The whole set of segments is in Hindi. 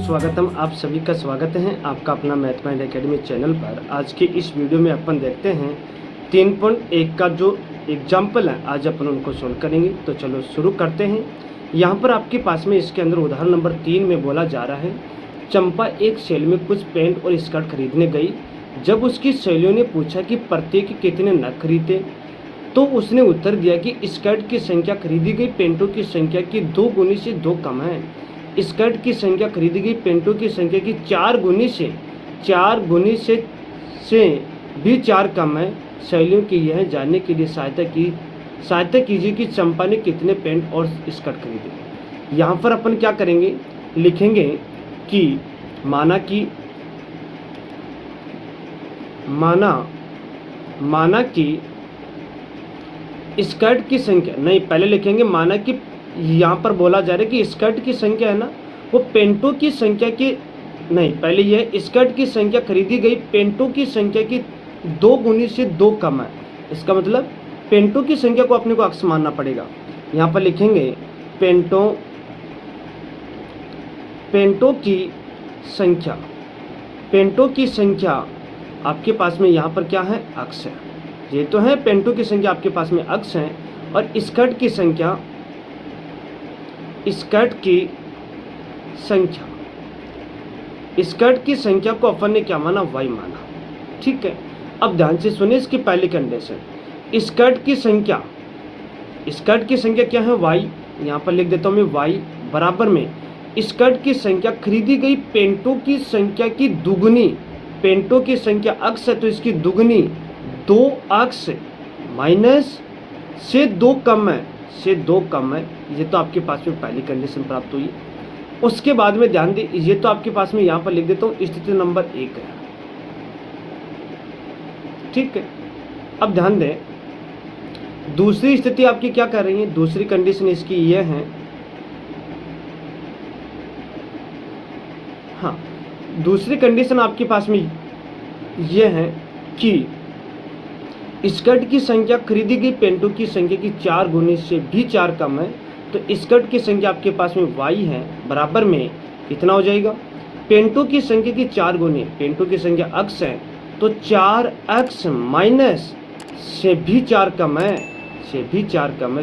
स्वागतम। आप सभी का स्वागत है आपका अपना मैथ माइंड एकेडमी चैनल पर। आज के इस वीडियो में अपन देखते हैं 3.1 का जो एग्जाम्पल है, आज अपन उनको सोल्व करेंगे। तो चलो शुरू करते हैं। यहाँ पर आपके पास में इसके अंदर उदाहरण नंबर 3 में बोला जा रहा है, चंपा एक सेल में कुछ पेंट और स्कर्ट खरीदने गई। जब उसकी सहेलियों ने पूछा कि प्रत्येक कितने नग खरीदे, तो उसने उत्तर दिया कि स्कर्ट की संख्या खरीदी गई पेंटों की संख्या की 2 गुनी से 2 कम है। स्कर्ट की संख्या खरीदी गई पेंटों की संख्या की 4 गुनी से भी 4 कम है। सहेलियों की यह जानने के लिए सहायता कीजिए कि चंपा ने कितने पेंट और स्कर्ट खरीदे। यहाँ पर अपन क्या करेंगे, लिखेंगे कि माना कि स्कर्ट की संख्या नहीं, पहले लिखेंगे माना कि यहाँ पर बोला जा रहा है कि स्कर्ट की संख्या है ना, वो पेंटों की संख्या की नहीं, पहले यह स्कर्ट की संख्या खरीदी गई पेंटों की संख्या की 2 गुनी से 2 कम है। इसका मतलब पेंटों की संख्या को अपने को अक्स मानना पड़ेगा। यहाँ पर लिखेंगे पेंटों की संख्या आपके पास में यहाँ पर क्या है, अक्स है। ये तो है पेंटों की संख्या आपके पास में अक्स है, और स्कर्ट की संख्या को अपन ने क्या माना, y माना। ठीक है, अब ध्यान से सुनिए इसकी पहली कंडीशन। स्कर्ट की संख्या क्या है, y। यहाँ पर लिख देता हूँ मैं y बराबर में स्कर्ट की संख्या खरीदी गई पेंटों की संख्या की दुगुनी। पेंटों की संख्या अक्स है तो इसकी दुगुनी 2 अक्स माइनस से 2 कम है, ये तो आपके पास में पहली कंडीशन प्राप्त हुई। उसके बाद में ध्यान दें, ये तो आपके पास में यहाँ पर लिख देता हूँ स्थिति नंबर 1 है। ठीक है, अब ध्यान दें दूसरी स्थिति आपकी क्या कर रही है, दूसरी कंडीशन इसकी ये है, हाँ दूसरी कंडीशन आपके पास में ये है कि स्कर्ट की संख्या खरीदी गई पेंटों की संख्या की 4 गुनी से भी 4 कम है। तो स्कर्ट की संख्या आपके पास में y है, बराबर में कितना हो जाएगा, पेंटों की संख्या की 4 गुनी, पेंटों की संख्या अक्स है तो 4x माइनस से भी 4 कम है,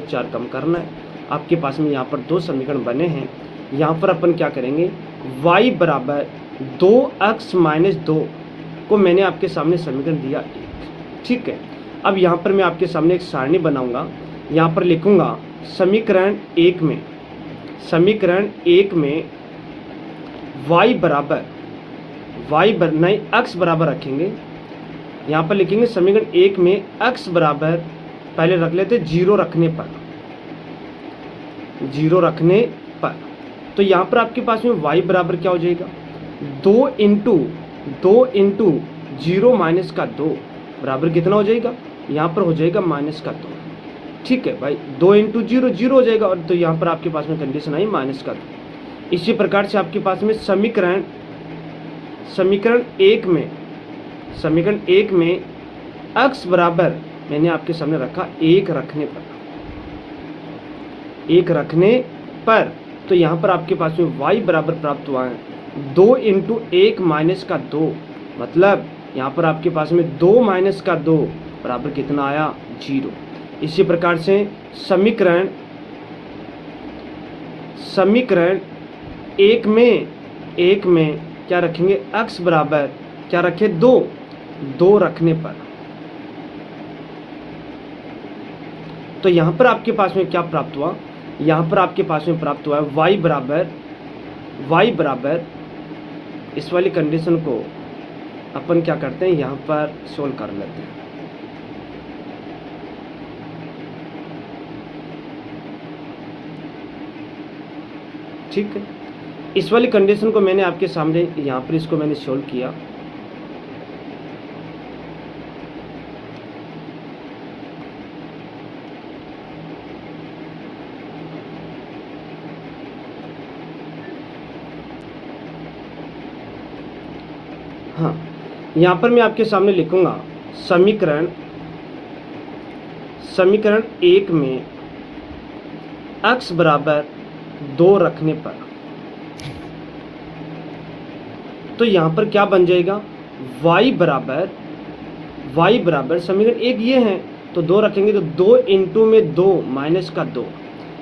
4 कम करना है। आपके पास में यहाँ पर 2 समीकरण बने हैं। यहाँ पर अपन क्या करेंगे, y बराबर 2x माइनस 2 को मैंने आपके सामने समीकरण दिया 1। ठीक है, अब यहाँ पर मैं आपके सामने एक सारणी बनाऊंगा। यहाँ पर लिखूंगा समीकरण 1 में y बराबर नहीं x बराबर रखेंगे। यहाँ पर लिखेंगे समीकरण 1 में x बराबर, पहले रख लेते 0 रखने पर। तो यहाँ पर आपके पास में y बराबर क्या हो जाएगा, 2 इंटू 0 माइनस का 2 बराबर कितना हो जाएगा, यहाँ पर हो जाएगा माइनस का 2। ठीक है भाई, 2 इंटू 0 0 हो जाएगा, और तो यहाँ पर आपके पास में कंडीशन आई माइनस का 2। इसी प्रकार से आपके पास में समीकरण 1 में x बराबर मैंने आपके सामने रखा 1 रखने पर। तो यहाँ पर आपके पास में y बराबर प्राप्त हुआ है 2 इंटू 1 माइनस का 2, मतलब यहाँ पर आपके पास में 2 माइनस का 2 बराबर कितना आया, 0। इसी प्रकार से समीकरण 1 में क्या रखेंगे, x बराबर क्या रखे, 2 रखने पर। तो यहाँ पर आपके पास में क्या प्राप्त हुआ, यहाँ पर आपके पास में प्राप्त हुआ है y बराबर इस वाली कंडीशन को अपन क्या करते हैं, यहाँ पर सोल्व कर लेते हैं। ठीक है, इस वाली कंडीशन को मैंने आपके सामने यहाँ पर इसको मैंने सोल्व किया। हाँ, यहाँ पर मैं आपके सामने लिखूंगा समीकरण 1 में x बराबर 2 रखने पर तो यहाँ पर क्या बन जाएगा, y बराबर समीकरण एक ये है तो 2 रखेंगे तो 2 इंटू में 2 माइनस का 2,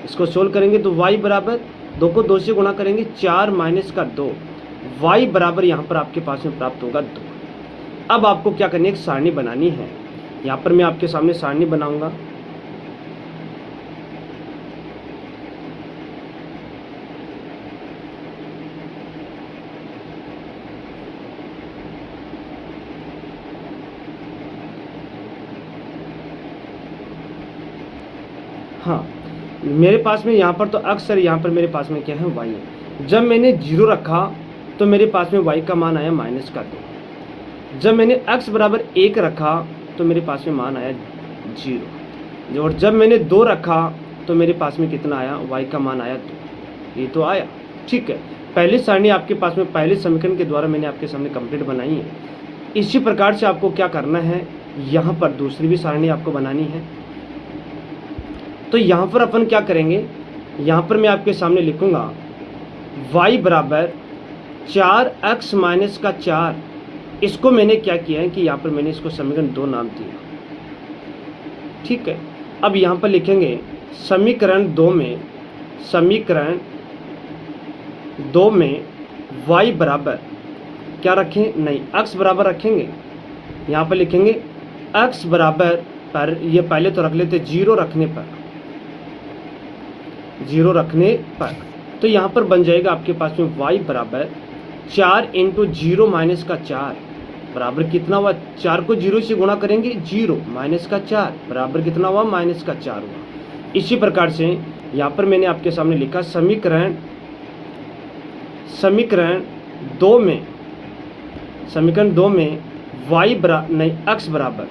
इसको सोल्व करेंगे तो y बराबर 2 को 2 से गुणा करेंगे 4 माइनस का 2, y बराबर यहाँ पर आपके पास में प्राप्त होगा 2। अब आपको क्या करनी है, एक सारणी बनानी है। यहाँ पर मैं आपके सामने सारणी बनाऊंगा। हाँ, मेरे पास में यहाँ पर तो अक्सर यहाँ पर मेरे पास में क्या है, y है। जब मैंने 0 रखा तो मेरे पास में y का मान आया माइनस का 2। जब मैंने x बराबर 1 रखा तो मेरे पास में मान आया 0। और जब मैंने 2 रखा तो मेरे पास में कितना आया, y का मान आया 2। ये तो आया, ठीक है। पहली सारणी आपके पास में पहले समीकरण के द्वारा मैंने आपके सामने कंप्लीट बनाई है। इसी प्रकार से आपको क्या करना है, यहाँ पर दूसरी भी सारणी आपको बनानी है। तो यहाँ पर अपन क्या करेंगे, यहाँ पर मैं आपके सामने लिखूंगा y बराबर 4x माइनस का 4। इसको मैंने क्या किया है कि यहाँ पर मैंने इसको समीकरण 2 नाम दिया, ठीक है। अब यहाँ पर लिखेंगे समीकरण 2 में y बराबर क्या रखें, नहीं x बराबर रखेंगे। यहाँ पर लिखेंगे x बराबर पर, ये पहले तो रख लेते 0 रखने पर, तो यहाँ पर बन जाएगा आपके पास में y बराबर 4 इंटू 0 माइनस का 4 बराबर कितना हुआ, 4 को 0 से गुणा करेंगे 0 माइनस का 4 बराबर कितना हुआ, माइनस का 4 हुआ। इसी प्रकार से यहाँ पर मैंने आपके सामने लिखा समीकरण 2 में y बराबर नहीं x बराबर,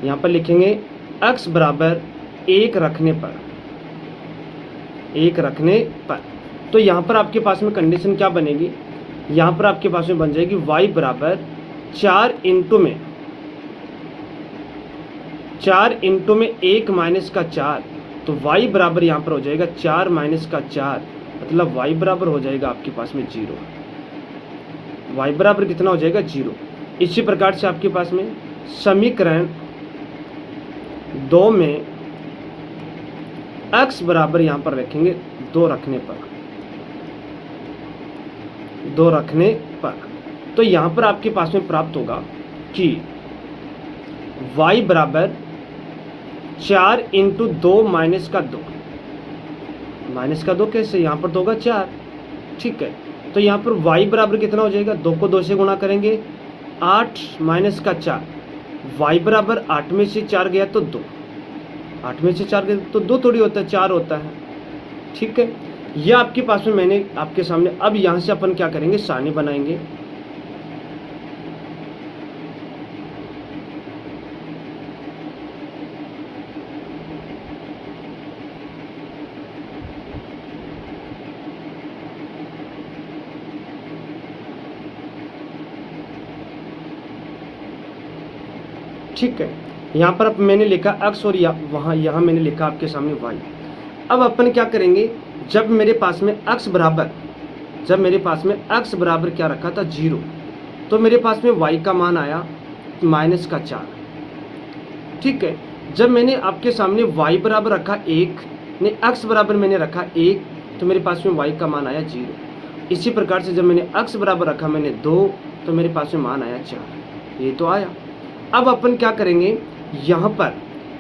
यहाँ पर लिखेंगे x बराबर 1 रखने पर, तो यहाँ पर आपके पास में कंडीशन क्या बनेगी, यहाँ पर आपके पास में बन जाएगी y बराबर 4 इंटू में 1 माइनस का 4, तो y बराबर यहाँ पर हो जाएगा 4 माइनस का 4, मतलब y बराबर हो जाएगा आपके पास में 0। y बराबर कितना हो जाएगा, 0। इसी प्रकार से आपके पास में समीकरण 2 में x बराबर यहाँ पर रखेंगे 2 रखने पर, तो यहाँ पर आपके पास में प्राप्त होगा कि y बराबर 4 इंटू 2 माइनस का 2 कैसे, यहाँ पर तो होगा 4, ठीक है। तो यहाँ पर y बराबर कितना हो जाएगा, 2 को 2 से गुणा करेंगे 8 माइनस का 4, y बराबर 8 में से 4 गया तो 2, 8 में से 4 गया तो 2 थोड़ी होता है, 4 होता है, ठीक है। यह आपके पास में मैंने आपके सामने, अब यहाँ से अपन क्या करेंगे, सारणी बनाएंगे। ठीक है, यहाँ पर अब मैंने लिखा x और यहाँ मैंने लिखा आपके सामने y। अब अपन क्या करेंगे, जब मेरे पास में x बराबर क्या रखा था, 0, तो मेरे पास में y का मान आया माइनस का 4, ठीक है। जब मैंने आपके सामने y बराबर रखा 1 ने x बराबर मैंने रखा 1, तो मेरे पास में y का मान आया 0। इसी प्रकार से जब मैंने x बराबर रखा मैंने 2, तो मेरे पास में मान आया 4, ये तो आया। अब अपन क्या करेंगे, यहाँ पर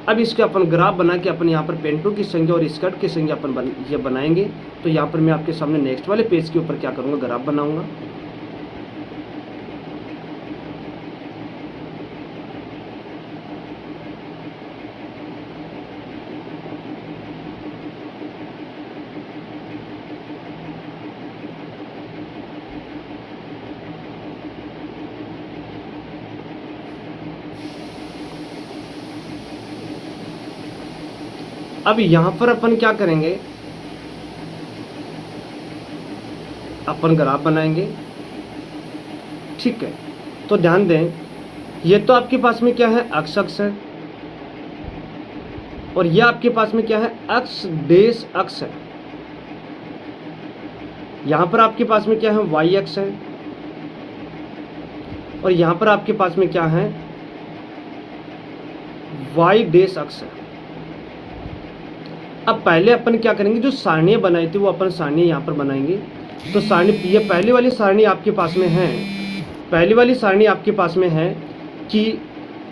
अब इसके अपन ग्राफ बना के अपन यहाँ पर पेंटों की संख्या और स्कर्ट की संख्या अपन ये बनाएंगे। तो यहाँ पर मैं आपके सामने नेक्स्ट वाले पेज के ऊपर क्या करूँगा, ग्राफ बनाऊँगा। अब यहाँ पर अपन क्या करेंगे, अपन ग्राफ बनाएंगे, ठीक है। तो ध्यान दें, ये तो आपके पास में क्या है, x अक्ष है, और ये आपके पास में क्या है, x डेश अक्ष है। यहाँ पर आपके पास में क्या है, y अक्ष है, और यहाँ पर आपके पास में क्या है, y डैश अक्ष है। अब पहले अपन क्या करेंगे, जो सारणियाँ बनाई थी वो अपन सारणी यहाँ पर बनाएंगे। तो सारणी, ये पहली वाली सारणी आपके पास में है, पहली वाली सारणी आपके पास में है कि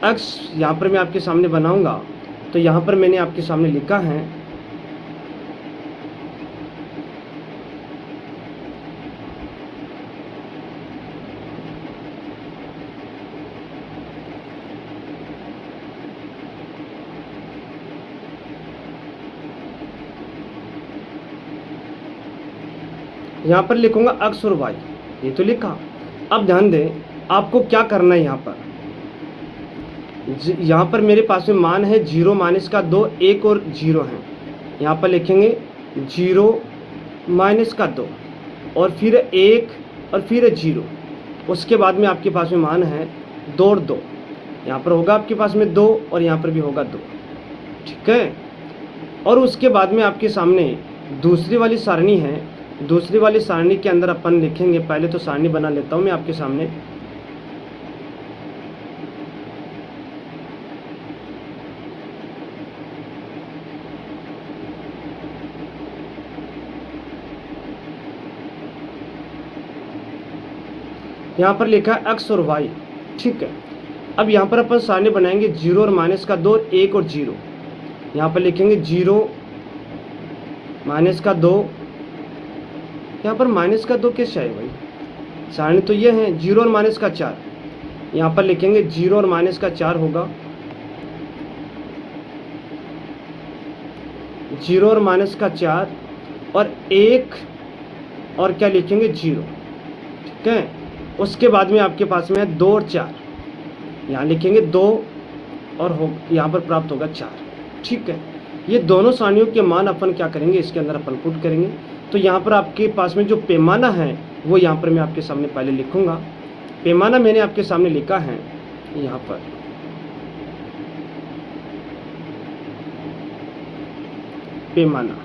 अक्ष यहाँ पर मैं आपके सामने बनाऊंगा। तो यहाँ पर मैंने आपके सामने लिखा है यहाँ पर लिखूंगा अक्ष और वाई, ये तो लिखा। अब ध्यान दें आपको क्या करना है, यहाँ पर यहाँ पर मेरे पास में मान है 0 माइनस का 2, 1 और 0 है। यहाँ पर लिखेंगे 0 माइनस का 2 और फिर 1 और फिर 0। उसके बाद में आपके पास में मान है 2 और 2, यहाँ पर होगा आपके पास में 2 और यहाँ पर भी होगा 2, ठीक है। और उसके बाद में आपके सामने दूसरी वाली सारणी है। दूसरी वाली सारणी के अंदर अपन लिखेंगे, पहले तो सारणी बना लेता हूँ मैं आपके सामने। यहाँ पर लिखा है x और y, ठीक है। अब यहाँ पर अपन सारणी बनाएंगे 0 और माइनस का 2, 1 और 0। यहाँ पर लिखेंगे 0 माइनस का 2, यहाँ पर माइनस का 2 कैसे है भाई, सारणी तो ये है 0 और माइनस का 4। यहाँ पर लिखेंगे 0 और माइनस का 4 होगा, 0 और माइनस का 4 और 1 और क्या लिखेंगे 0, ठीक है। उसके बाद में आपके पास में है 2 और 4, यहाँ लिखेंगे 2 और हो यहाँ पर प्राप्त होगा 4, ठीक है। ये दोनों सारणियों के मान अपन क्या करेंगे, इसके अंदर अपन पुट करेंगे। तो यहाँ पर आपके पास में जो पैमाना है वो यहाँ पर मैं आपके सामने पहले लिखूंगा। पैमाना मैंने आपके सामने लिखा है यहाँ पर, पैमाना,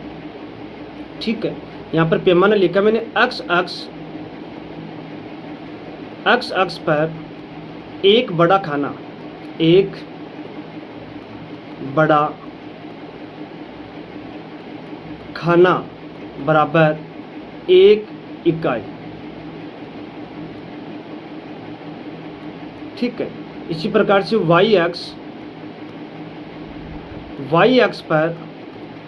ठीक है। यहाँ पर पैमाना लिखा मैंने, अक्ष अक्ष पर एक बड़ा खाना, एक बड़ा खाना बराबर 1 इकाई, ठीक है। इसी प्रकार से y अक्ष पर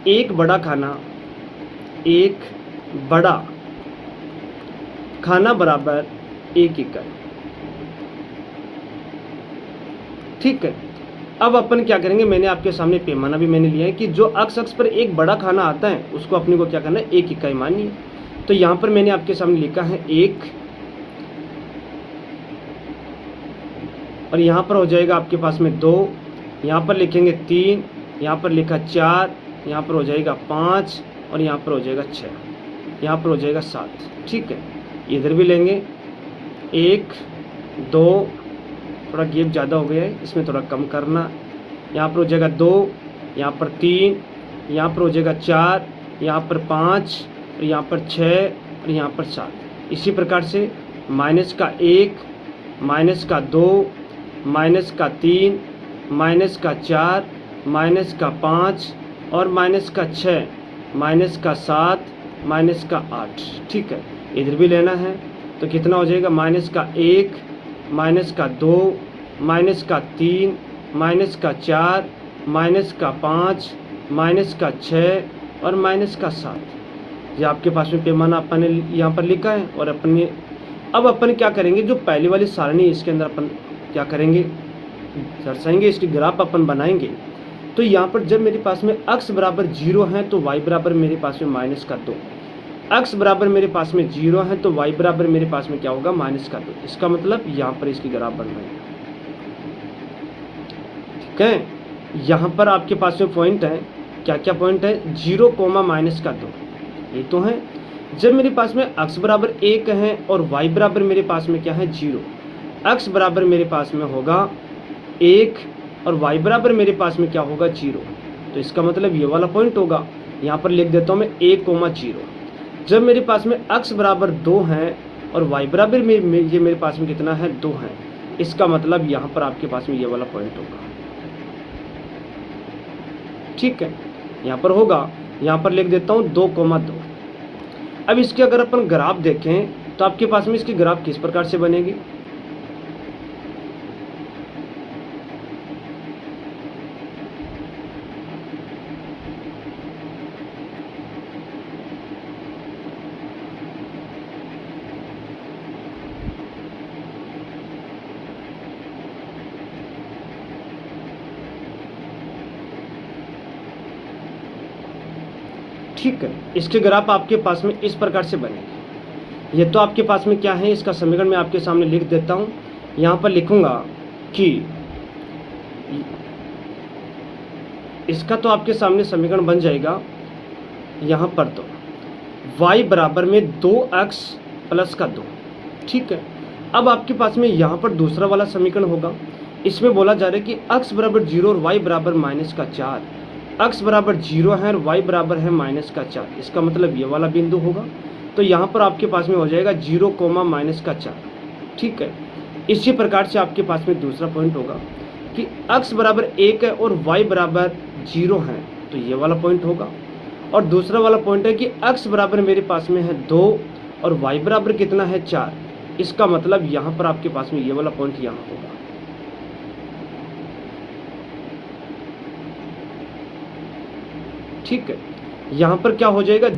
एक बड़ा खाना, एक बड़ा खाना बराबर 1 इकाई, ठीक है। अब अपन क्या करेंगे, मैंने आपके सामने पैमाना भी मैंने लिया है कि जो अक्ष पर एक बड़ा खाना आता है उसको अपने को क्या करना है, 1 इकाई माननी है। तो यहाँ पर मैंने आपके सामने लिखा है 1 और यहाँ पर हो जाएगा आपके पास में 2, यहाँ पर लिखेंगे 3, यहाँ पर लिखा 4, यहाँ पर हो जाएगा 5 और यहाँ पर हो जाएगा 6, यहाँ पर हो जाएगा 7, ठीक है। इधर भी लेंगे 1 2, थोड़ा गैप ज़्यादा हो गया है, इसमें थोड़ा कम करना। यहाँ पर हो जाएगा 2, यहाँ पर 3, यहाँ पर हो जाएगा 4, यहाँ पर 5 और यहाँ पर 6 और यहाँ पर 7। इसी प्रकार से माइनस का 1, माइनस का 2, माइनस का 3, माइनस का 4, माइनस का 5 और माइनस का 6, माइनस का 7, माइनस का 8, ठीक है। इधर भी लेना है तो कितना हो जाएगा, माइनस का 1, माइनस का 2, माइनस का 3, माइनस का 4, माइनस का 5, माइनस का 6 और माइनस का 7। ये आपके पास में पैमाना अपन ने यहाँ पर लिखा है। और अपन ने अब अपन क्या करेंगे, जो पहली वाली सारणी इसके अंदर अपन क्या करेंगे, दर्शाएंगे, इसकी ग्राफ अपन बनाएंगे। तो यहाँ पर जब मेरे पास में x बराबर 0 है तो y बराबर मेरे पास में माइनस का 2, x बराबर मेरे पास में 0 है तो y बराबर मेरे पास में क्या होगा, माइनस का 2। इसका मतलब यहाँ पर इसकी ग्राफ बन रही है, ठीक है। यहाँ पर आपके पास में पॉइंट है, क्या क्या पॉइंट है, 0 कोमा माइनस का 2, ये तो है। जब मेरे पास में x बराबर 1 है और y बराबर मेरे पास में क्या है 0, x बराबर मेरे पास में होगा 1 और y बराबर मेरे पास में क्या होगा 0, तो इसका मतलब ये वाला पॉइंट होगा। यहाँ पर लिख देता हूँ मैं 1,0। जब मेरे पास में x बराबर 2 है और y बराबर ये मेरे पास में कितना है 2 है, इसका मतलब यहाँ पर आपके पास में ये वाला पॉइंट होगा। ठीक है, यहाँ पर होगा, यहाँ पर लिख देता हूँ 2,2। अब इसके अगर अपन ग्राफ देखें तो आपके पास में इसकी ग्राफ किस प्रकार से बनेगी। ठीक है, इसके ग्राफ आपके पास में इस प्रकार से बनेगी। ये तो आपके पास में क्या है, इसका समीकरण मैं आपके सामने लिख देता हूँ। यहाँ पर लिखूंगा कि इसका तो आपके सामने समीकरण बन जाएगा। यहाँ पर तो y बराबर में 2x प्लस का 2। ठीक है, अब आपके पास में यहाँ पर दूसरा वाला समीकरण होगा। इसमें बोला जा रहा है कि x बराबर 0 और y बराबर माइनस का 4। x बराबर 0 है और y बराबर है माइनस का 4। इसका मतलब ये वाला बिंदु होगा। तो यहाँ पर आपके पास में हो जाएगा 0, माइनस का 4। ठीक है, इसी प्रकार से आपके पास में दूसरा पॉइंट होगा कि x बराबर 1 है और y बराबर 0 है, तो ये वाला पॉइंट होगा। और दूसरा वाला पॉइंट है कि x बराबर मेरे पास में है 2 और y बराबर कितना है 4। इसका मतलब यहाँ पर आपके पास में ये वाला पॉइंट यहाँ होगा। ठीक है, यहाँ पर क्या हो जाएगा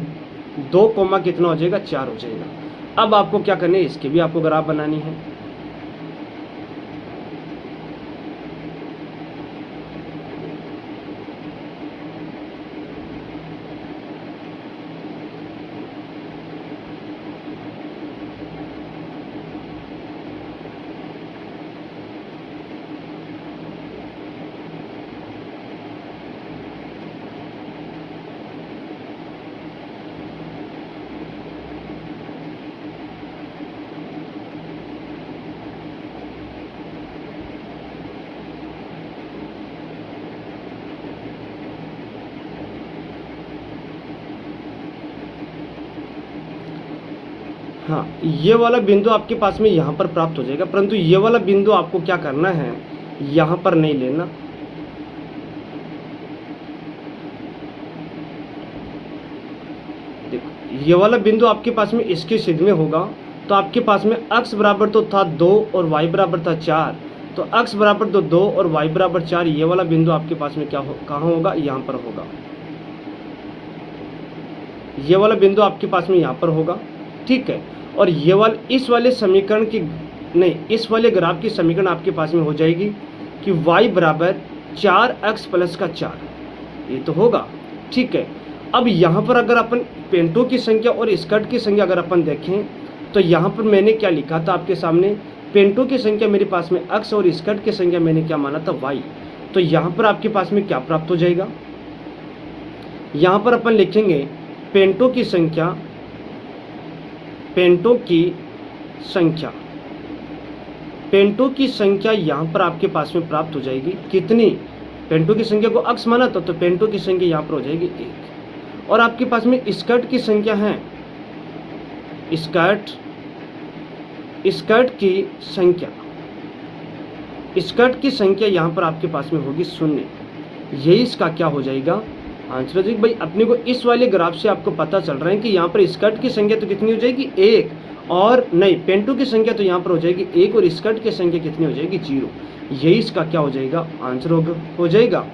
2, कितना हो जाएगा 4 हो जाएगा। अब आपको क्या करना है, इसके भी आपको ग्राफ बनानी है। हाँ, ये वाला बिंदु आपके पास में यहाँ पर प्राप्त हो जाएगा, परंतु ये वाला बिंदु आपको क्या करना है, यहाँ पर नहीं लेना। देखो, ये वाला बिंदु आपके पास में इसके सिद्ध में होगा। तो आपके पास में x बराबर तो था 2 और y बराबर था 4। तो x बराबर तो 2 और y बराबर 4, ये वाला बिंदु आपके पास में क्या कहाँ होगा, यहाँ पर होगा। ये वाला बिंदु आपके पास में यहाँ पर होगा। ठीक है, और ये वाले इस वाले समीकरण की नहीं, इस वाले ग्राफ की समीकरण आपके पास में हो जाएगी कि y बराबर 4x प्लस का 4, ये तो होगा। ठीक है, अब यहाँ पर अगर अपन पेंटो की संख्या और स्कर्ट की संख्या अगर अपन देखें तो यहाँ पर मैंने क्या लिखा था आपके सामने, पेंटो की संख्या मेरे पास में x और स्कर्ट की संख्या मैंने क्या माना था y। तो यहाँ पर आपके पास में क्या प्राप्त हो जाएगा, यहाँ पर अपन लिखेंगे पेंटो की संख्या, पेंटो की संख्या यहाँ पर आपके पास में प्राप्त हो जाएगी कितनी, पेंटो की संख्या को x माना था तो पेंटो की संख्या यहाँ पर हो जाएगी 1। और आपके पास में स्कर्ट की संख्या है, स्कर्ट की संख्या यहाँ पर आपके पास में होगी 0। यही इसका क्या हो जाएगा आंसर हो जाएगी। भाई अपने को इस वाले ग्राफ से आपको पता चल रहा है कि यहाँ पर स्कर्ट की संख्या तो कितनी हो जाएगी 1, और नहीं पेंटो की संख्या तो यहाँ पर हो जाएगी 1 और स्कर्ट की संख्या कितनी हो जाएगी 0। यही इसका क्या हो जाएगा आंसर हो जाएगा।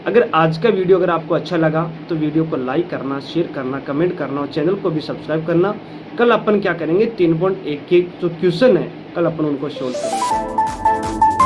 अगर आज का वीडियो अगर आपको अच्छा लगा तो वीडियो को लाइक करना, शेयर करना, कमेंट करना और चैनल को भी सब्सक्राइब करना। कल अपन क्या करेंगे 3.1 के जो क्वेश्चन है कल अपन उनको सोल्व करेंगे।